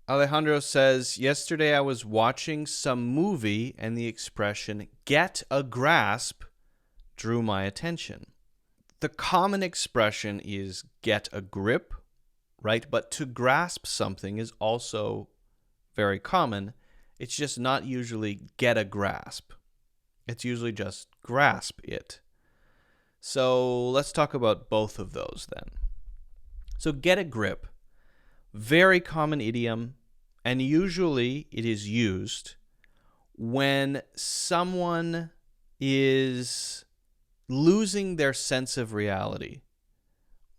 Alejandro says, yesterday I was watching some movie and the expression get a grasp drew my attention. The common expression is get a grip, right? But to grasp something is also very common. It's just not usually get a grasp. It's usually just grasp it. So let's talk about both of those then. So get a grip, very common idiom, and usually it is used when someone is losing their sense of reality,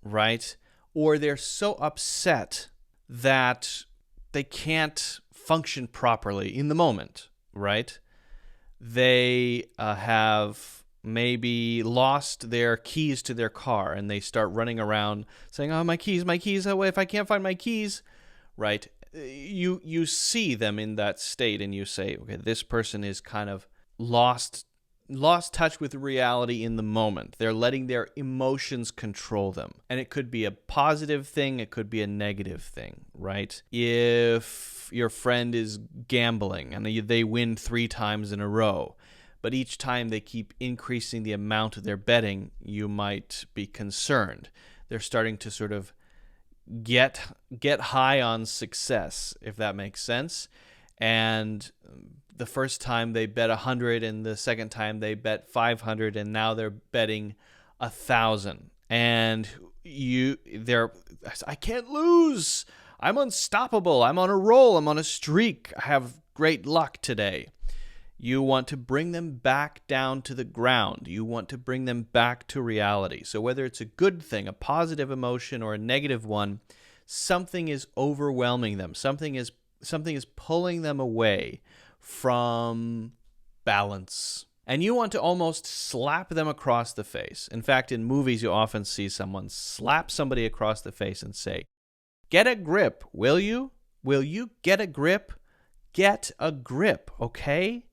right? Or they're so upset that they can't function properly in the moment, right? They have maybe lost their keys to their car and they start running around saying, oh, my keys, oh, if I can't find my keys, right? You see them in that state and you say, okay, this person is kind of lost touch with reality in the moment. They're letting their emotions control them. And it could be a positive thing, it could be a negative thing, right? If your friend is gambling and they win 3 times in a row, but each time they keep increasing the amount of their betting, you might be concerned. They're starting to sort of get high on success, if that makes sense. And the first time they bet 100 and the second time they bet 500 and now they're betting 1,000. And I can't lose. I'm unstoppable. I'm on a roll. I'm on a streak. I have great luck today. You want to bring them back down to the ground. You want to bring them back to reality. So whether it's a good thing, a positive emotion, or a negative one, something is overwhelming them. Something is pulling them away from balance. And you want to almost slap them across the face. In fact, in movies, you often see someone slap somebody across the face and say, get a grip, will you? Will you get a grip? Get a grip, okay?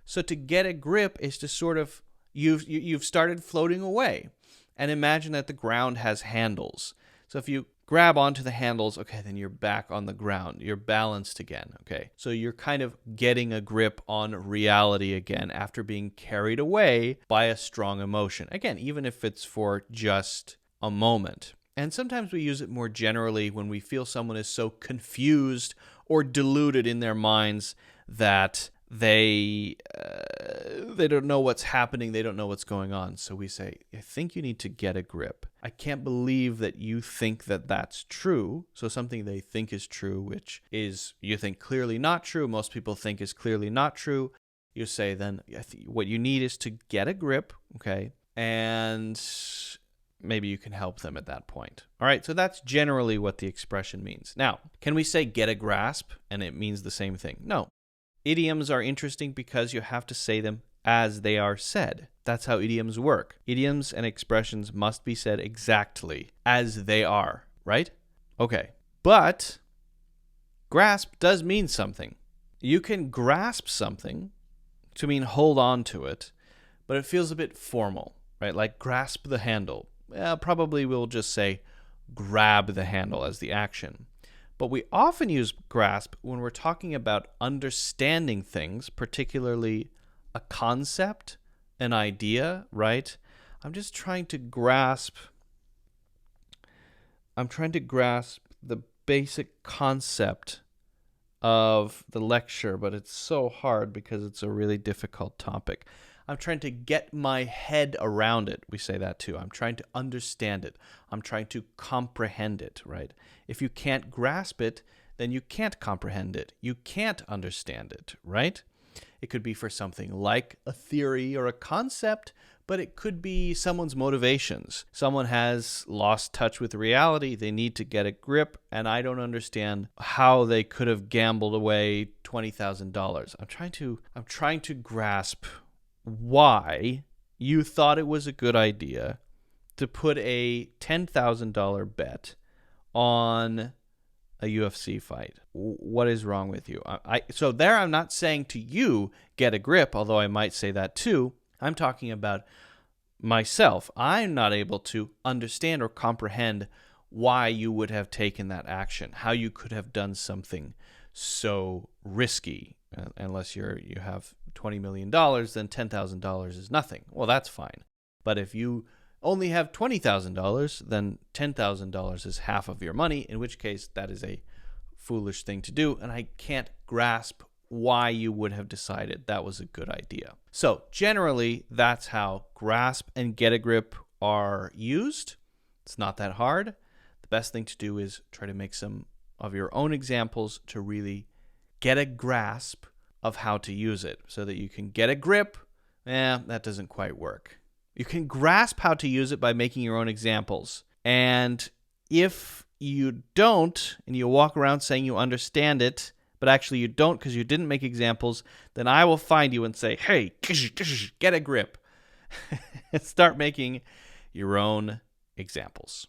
So to get a grip is to sort of, you've started floating away. And imagine that the ground has handles. So if you grab onto the handles, okay, then you're back on the ground. You're balanced again, okay? So you're kind of getting a grip on reality again after being carried away by a strong emotion. Again, even if it's for just a moment. And sometimes we use it more generally when we feel someone is so confused or deluded in their minds that they don't know what's happening. They don't know what's going on. So we say, I think you need to get a grip. I can't believe that you think that that's true. So something they think is true, which is you think clearly not true. Most people think is clearly not true. You say then what you need is to get a grip, okay? And maybe you can help them at that point. All right, so that's generally what the expression means. Now, can we say get a grasp and it means the same thing? No. Idioms are interesting because you have to say them as they are said. That's how idioms work. Idioms and expressions must be said exactly as they are, right? Okay. But grasp does mean something. You can grasp something to mean hold on to it, but it feels a bit formal, right? Like grasp the handle. Well, probably we'll just say grab the handle as the action. But we often use grasp when we're talking about understanding things, particularly a concept, an idea, right? I'm trying to grasp the basic concept of the lecture, but it's so hard because it's a really difficult topic. I'm trying to get my head around it. We say that too. I'm trying to understand it. I'm trying to comprehend it, right? If you can't grasp it, then you can't comprehend it. You can't understand it, right? It could be for something like a theory or a concept, but it could be someone's motivations. Someone has lost touch with reality. They need to get a grip, and I don't understand how they could have gambled away $20,000. I'm trying to grasp why you thought it was a good idea to put a $10,000 bet on a UFC fight. What is wrong with you? So there I'm not saying to you, get a grip, although I might say that too. I'm talking about myself. I'm not able to understand or comprehend why you would have taken that action, how you could have done something so risky. Unless you have $20 million, then $10,000 is nothing. Well, that's fine. But if you only have $20,000, then $10,000 is half of your money, in which case that is a foolish thing to do, and I can't grasp why you would have decided that was a good idea. So generally, that's how grasp and get a grip are used. It's not that hard. The best thing to do is try to make some of your own examples to really get a grasp of how to use it so that you can get a grip. That doesn't quite work. You can grasp how to use it by making your own examples. And if you don't, and you walk around saying you understand it, but actually you don't because you didn't make examples, then I will find you and say, hey, get a grip. Start making your own examples.